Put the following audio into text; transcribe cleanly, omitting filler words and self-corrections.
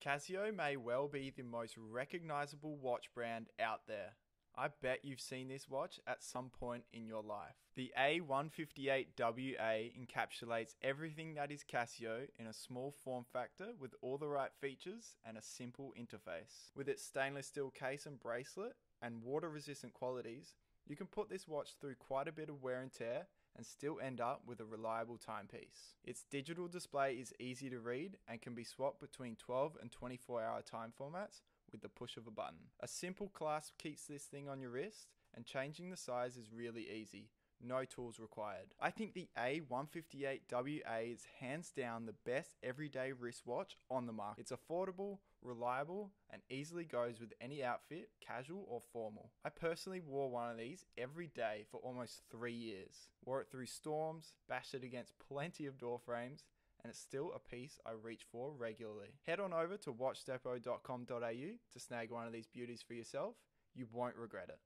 Casio may well be the most recognizable watch brand out there. I bet you've seen this watch at some point in your life. The A158WA encapsulates everything that is Casio in a small form factor with all the right features and a simple interface. With its stainless steel case and bracelet and water resistant qualities, you can put this watch through quite a bit of wear and tear and still end up with a reliable timepiece. Its digital display is easy to read and can be swapped between 12 and 24-hour time formats with the push of a button. A simple clasp keeps this thing on your wrist, and changing the size is really easy. No tools required. I think the A158WA is hands down the best everyday wristwatch on the market. It's affordable, reliable, and easily goes with any outfit, casual or formal. I personally wore one of these every day for almost 3 years. Wore it through storms, bashed it against plenty of door frames, and it's still a piece I reach for regularly. Head on over to watchdepot.com.au to snag one of these beauties for yourself. You won't regret it.